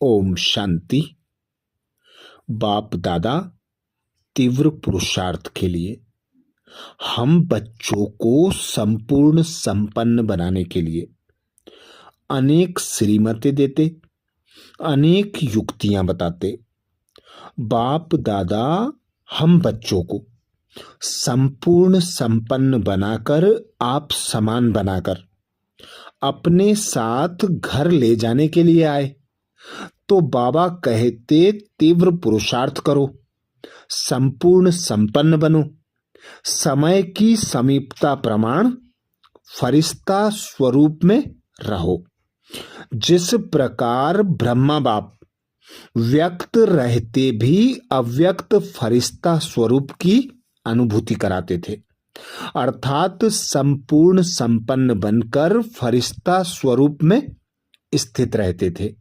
ओम शांति। बाप दादा तीव्र पुरुषार्थ के लिए हम बच्चों को संपूर्ण संपन्न बनाने के लिए अनेक श्रीमतें देते, अनेक युक्तियां बताते। बाप दादा हम बच्चों को संपूर्ण संपन्न बनाकर, आप समान बनाकर अपने साथ घर ले जाने के लिए आए। तो बाबा कहते तीव्र पुरुषार्थ करो, संपूर्ण संपन्न बनो, समय की समीपता प्रमाण फरिश्ता स्वरूप में रहो। जिस प्रकार ब्रह्मा बाप व्यक्त रहते भी अव्यक्त फरिश्ता स्वरूप की अनुभूति कराते थे, अर्थात संपूर्ण संपन्न बनकर फरिश्ता स्वरूप में स्थित रहते थे।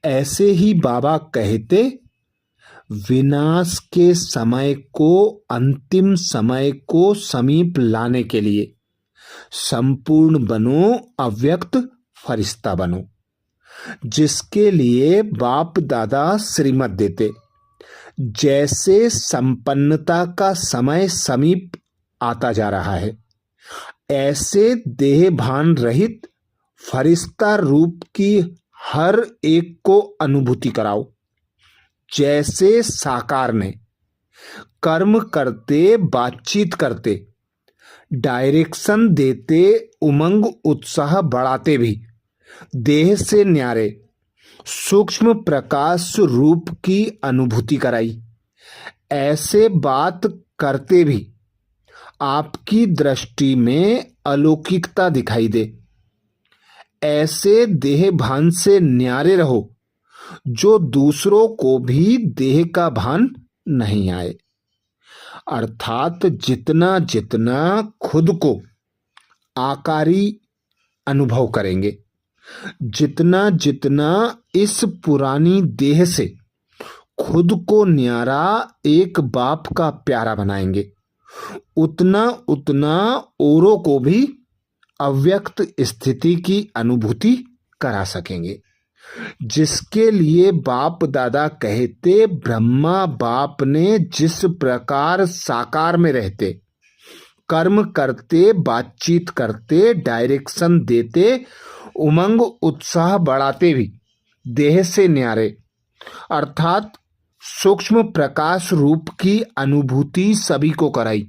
ऐसे ही बाबा कहते विनाश के समय को, अंतिम समय को समीप लाने के लिए संपूर्ण बनो, अव्यक्त फरिश्ता बनो, जिसके लिए बाप दादा श्रीमत देते। जैसे संपन्नता का समय समीप आता जा रहा है, ऐसे देह भान रहित फरिश्ता रूप की हर एक को अनुभूति कराओ। जैसे साकार ने कर्म करते, बातचीत करते, डायरेक्शन देते, उमंग उत्साह बढ़ाते भी देह से न्यारे सूक्ष्म प्रकाश रूप की अनुभूति कराई, ऐसे बात करते भी आपकी दृष्टि में अलौकिकता दिखाई दे। ऐसे देह भान से न्यारे रहो जो दूसरों को भी देह का भान नहीं आए। अर्थात जितना जितना खुद को आकारी अनुभव करेंगे, जितना जितना इस पुरानी देह से खुद को न्यारा एक बाप का प्यारा बनाएंगे, उतना उतना औरों को भी अव्यक्त स्थिति की अनुभूति करा सकेंगे। जिसके लिए बाप दादा कहते ब्रह्मा बाप ने जिस प्रकार साकार में रहते, कर्म करते, बातचीत करते, डायरेक्शन देते, उमंग उत्साह बढ़ाते भी देह से न्यारे अर्थात सूक्ष्म प्रकाश रूप की अनुभूति सभी को कराई,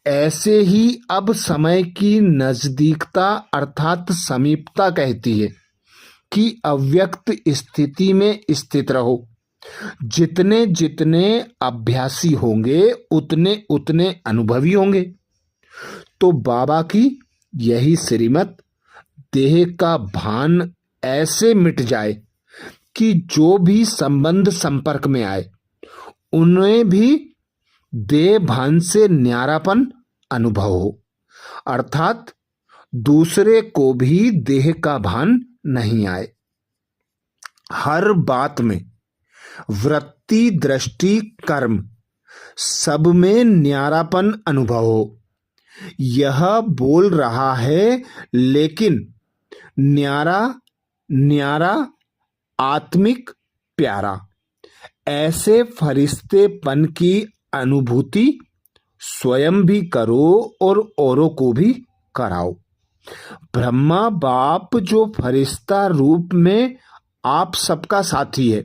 ऐसे ही अब समय की नजदीकता अर्थात समीपता कहती है कि अव्यक्त स्थिति में स्थित रहो। जितने जितने अभ्यासी होंगे उतने उतने अनुभवी होंगे। तो बाबा की यही श्रीमत, देह का भान ऐसे मिट जाए कि जो भी संबंध संपर्क में आए उन्हें भी देह भान से न्यारापन अनुभव हो, अर्थात दूसरे को भी देह का भान नहीं आए। हर बात में वृत्ति, दृष्टि, कर्म सब में न्यारापन अनुभव हो। यह बोल रहा है लेकिन न्यारा न्यारा आत्मिक प्यारा, ऐसे फरिश्तेपन की अनुभूति स्वयं भी करो और औरों को भी कराओ। ब्रह्मा बाप जो फरिश्ता रूप में आप सबका साथी है,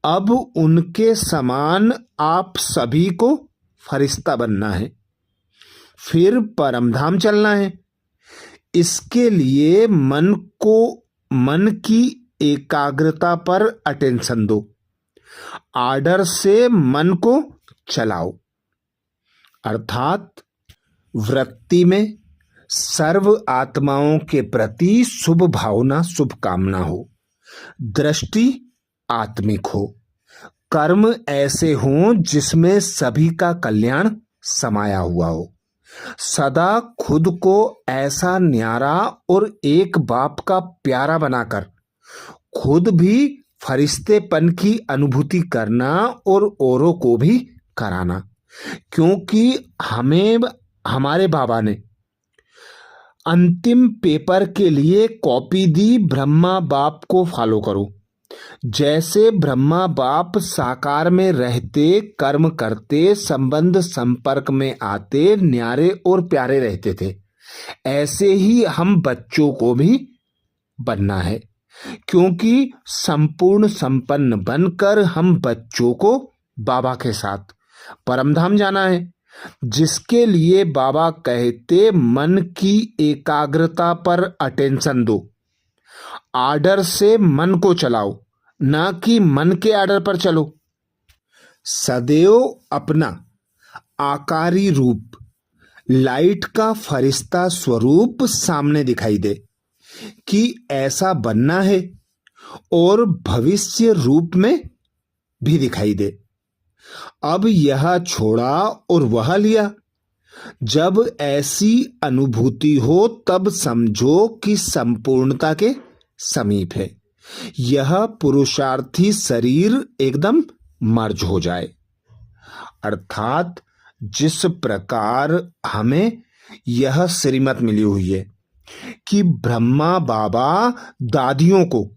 अब उनके समान आप सभी को फरिश्ता बनना है, फिर परमधाम चलना है। इसके लिए मन की एकाग्रता पर अटेंशन दो, आर्डर से मन को चलाओ, अर्थात वृत्ति में सर्व आत्माओं के प्रति शुभ भावना, शुभकामना हो, दृष्टि आत्मिक हो, कर्म ऐसे हों जिसमें सभी का कल्याण समाया हुआ हो। सदा खुद को ऐसा न्यारा और एक बाप का प्यारा बनाकर खुद भी फरिश्तेपन की अनुभूति करना और औरों को भी कराना। क्योंकि हमें हमारे बाबा ने अंतिम पेपर के लिए कॉपी दी, ब्रह्मा बाप को फॉलो करो, जैसे ब्रह्मा बाप साकार में रहते, कर्म करते, संबंध संपर्क में आते, न्यारे और प्यारे रहते थे, ऐसे ही हम बच्चों को भी बनना है। क्योंकि संपूर्ण संपन्न बनकर हम बच्चों को बाबा के साथ परमधाम जाना है, जिसके लिए बाबा कहते मन की एकाग्रता पर अटेंशन दो, आर्डर से मन को चलाओ, ना कि मन के आर्डर पर चलो। सदैव अपना आकारी रूप, लाइट का फरिश्ता स्वरूप सामने दिखाई दे कि ऐसा बनना है, और भविष्य रूप में भी दिखाई दे। अब यह छोड़ा और वह लिया। जब ऐसी अनुभूति हो तब समझो कि संपूर्णता के समीप है। यह पुरुषार्थी शरीर एकदम मर्ज हो जाए। अर्थात जिस प्रकार हमें यह श्रीमत मिली हुई है कि ब्रह्मा बाबा दादियों को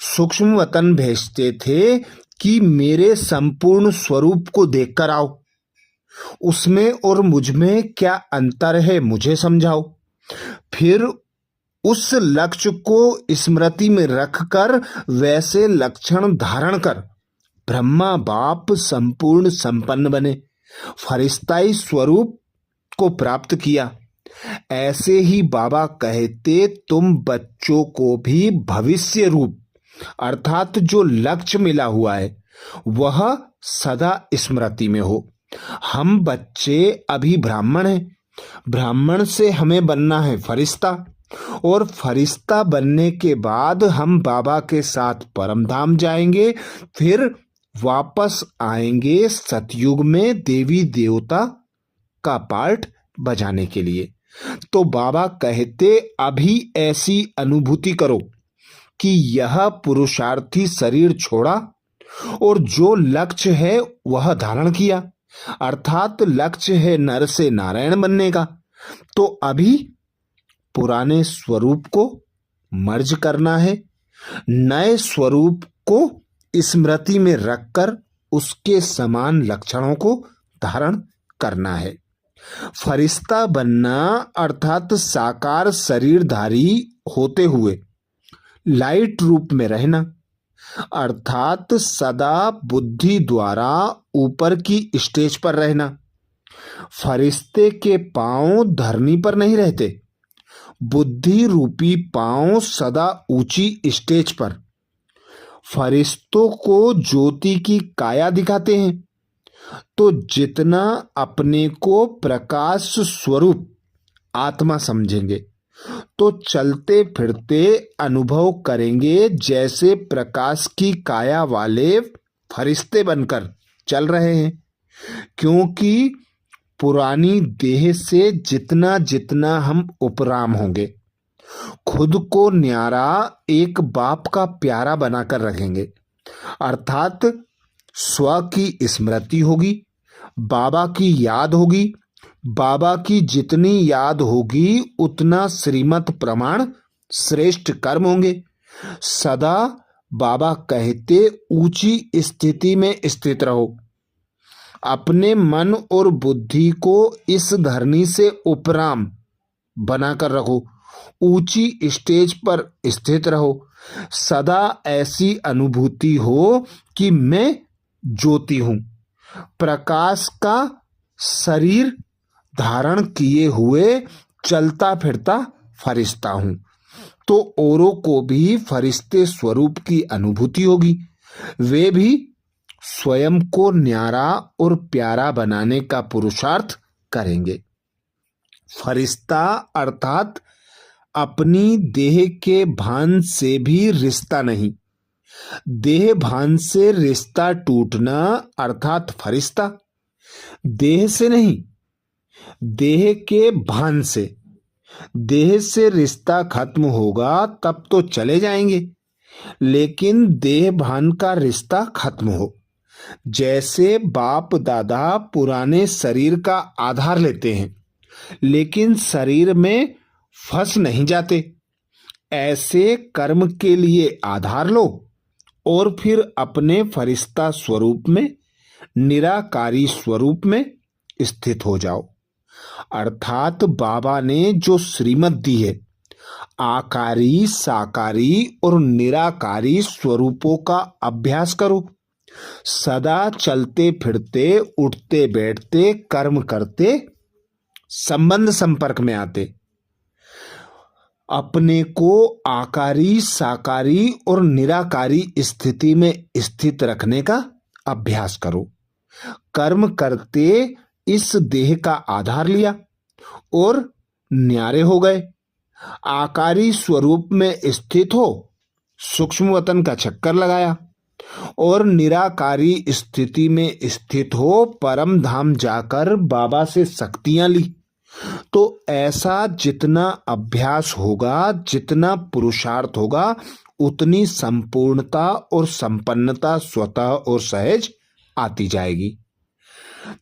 सूक्ष्म वतन भेजते थे कि मेरे संपूर्ण स्वरूप को देखकर आओ, उसमें और मुझ में क्या अंतर है मुझे समझाओ। फिर उस लक्ष्य को स्मृति में रखकर वैसे लक्षण धारण कर ब्रह्मा बाप संपूर्ण संपन्न बने, फरिश्ताई स्वरूप को प्राप्त किया। ऐसे ही बाबा कहते तुम बच्चों को भी भविष्य रूप अर्थात जो लक्ष्य मिला हुआ है वह सदा स्मृति में हो। हम बच्चे अभी ब्राह्मण हैं, ब्राह्मण से हमें बनना है फरिश्ता, और फरिश्ता बनने के बाद हम बाबा के साथ परमधाम जाएंगे, फिर वापस आएंगे सतयुग में देवी देवता का पार्ट बजाने के लिए। तो बाबा कहते अभी ऐसी अनुभूति करो कि यह पुरुषार्थी शरीर छोड़ा और जो लक्ष्य है वह धारण किया, अर्थात लक्ष्य है नर से नारायण बनने का। तो अभी पुराने स्वरूप को मर्ज करना है, नए स्वरूप को स्मृति में रखकर उसके समान लक्षणों को धारण करना है। फरिश्ता बनना अर्थात साकार शरीरधारी होते हुए लाइट रूप में रहना, अर्थात सदा बुद्धि द्वारा ऊपर की स्टेज पर रहना। फरिश्ते के पांव धरनी पर नहीं रहते, बुद्धि रूपी पांव सदा ऊंची स्टेज पर। फरिश्तों को ज्योति की काया दिखाते हैं, तो जितना अपने को प्रकाश स्वरूप आत्मा समझेंगे तो चलते फिरते अनुभव करेंगे जैसे प्रकाश की काया वाले फरिश्ते बनकर चल रहे हैं। क्योंकि पुरानी देह से जितना जितना हम उपराम होंगे, खुद को न्यारा एक बाप का प्यारा बनाकर रखेंगे, अर्थात स्व की स्मृति होगी, बाबा की याद होगी। बाबा की जितनी याद होगी उतना श्रीमत प्रमाण श्रेष्ठ कर्म होंगे। सदा बाबा कहते ऊंची स्थिति में स्थित रहो, अपने मन और बुद्धि को इस धरनी से उपराम बनाकर रखो, ऊंची स्टेज पर स्थित रहो। सदा ऐसी अनुभूति हो कि मैं ज्योति हूं, प्रकाश का शरीर धारण किए हुए चलता फिरता फरिश्ता हूं। तो औरों को भी फरिश्ते स्वरूप की अनुभूति होगी, वे भी स्वयं को न्यारा और प्यारा बनाने का पुरुषार्थ करेंगे। फरिश्ता अर्थात अपनी देह के भान से भी रिश्ता नहीं, देह भान से रिश्ता टूटना अर्थात फरिश्ता। देह से नहीं, देह के भान से। देह से रिश्ता खत्म होगा तब तो चले जाएंगे, लेकिन देह भान का रिश्ता खत्म हो। जैसे बाप दादा पुराने शरीर का आधार लेते हैं लेकिन शरीर में फंस नहीं जाते, ऐसे कर्म के लिए आधार लो और फिर अपने फरिश्ता स्वरूप में, निराकारी स्वरूप में स्थित हो जाओ। अर्थात बाबा ने जो श्रीमत दी है, आकारी, साकारी और निराकारी स्वरूपों का अभ्यास करो। सदा चलते फिरते, उठते बैठते, कर्म करते, संबंध संपर्क में आते अपने को आकारी, साकारी और निराकारी स्थिति में स्थित रखने का अभ्यास करो। कर्म करते इस देह का आधार लिया और न्यारे हो गए। आकारी स्वरूप में स्थित हो, सूक्ष्म वतन का चक्कर लगाया, और निराकारी स्थिति में स्थित हो, परम धाम जाकर बाबा से शक्तियां ली। तो ऐसा जितना अभ्यास होगा, जितना पुरुषार्थ होगा, उतनी संपूर्णता और संपन्नता स्वतः और सहज आती जाएगी।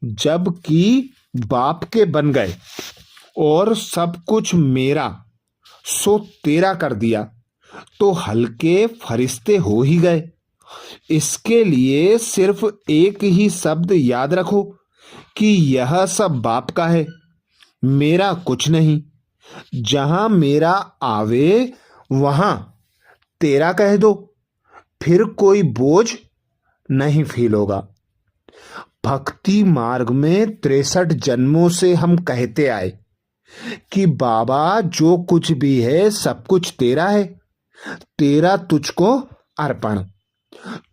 जबकि बाप के बन गए और सब कुछ मेरा सो तेरा कर दिया, तो हल्के फरिश्ते हो ही गए। इसके लिए सिर्फ एक ही शब्द याद रखो कि यह सब बाप का है, मेरा कुछ नहीं। जहां मेरा आवे वहां तेरा कह दो, फिर कोई बोझ नहीं फील होगा। भक्ति मार्ग में 63 जन्मों से हम कहते आए कि बाबा जो कुछ भी है सब कुछ तेरा है, तेरा तुझको अर्पण।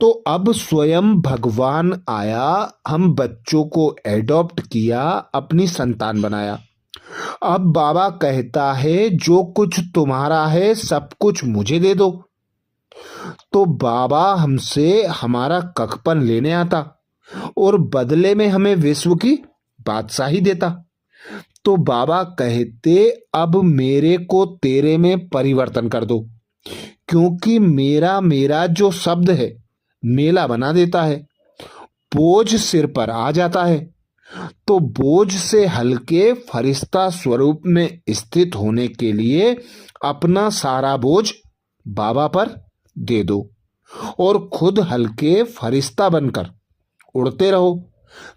तो अब स्वयं भगवान आया, हम बच्चों को एडॉप्ट किया, अपनी संतान बनाया। अब बाबा कहता है जो कुछ तुम्हारा है सब कुछ मुझे दे दो। तो बाबा हमसे हमारा कखपन लेने आता और बदले में हमें विश्व की बादशाही देता। तो बाबा कहते अब मेरे को तेरे में परिवर्तन कर दो, क्योंकि मेरा मेरा जो शब्द है मेला बना देता है, बोझ सिर पर आ जाता है। तो बोझ से हल्के फरिश्ता स्वरूप में स्थित होने के लिए अपना सारा बोझ बाबा पर दे दो और खुद हल्के फरिश्ता बनकर उड़ते रहो।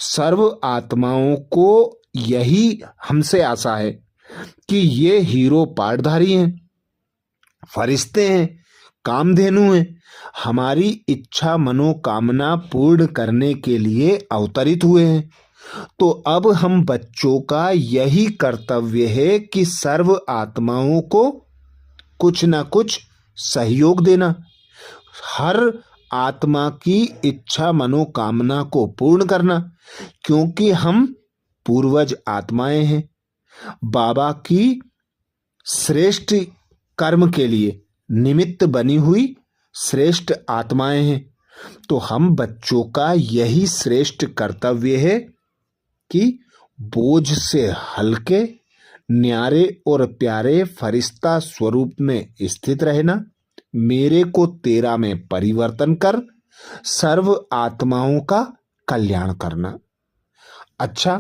सर्व आत्माओं को यही हमसे आशा है कि ये हीरो पाटधारी हैं, फरिश्ते हैं, कामधेनु हैं, हमारी इच्छा मनोकामना पूर्ण करने के लिए अवतरित हुए हैं। तो अब हम बच्चों का यही कर्तव्य है कि सर्व आत्माओं को कुछ ना कुछ सहयोग देना, हर आत्मा की इच्छा मनोकामना को पूर्ण करना, क्योंकि हम पूर्वज आत्माएं हैं, बाबा की श्रेष्ठ कर्म के लिए निमित्त बनी हुई श्रेष्ठ आत्माएं हैं। तो हम बच्चों का यही श्रेष्ठ कर्तव्य है कि बोझ से हल्के, न्यारे और प्यारे फरिश्ता स्वरूप में स्थित रहना, मेरे को तेरा में परिवर्तन कर सर्व आत्माओं का कल्याण करना। अच्छा,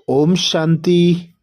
ओम शांति।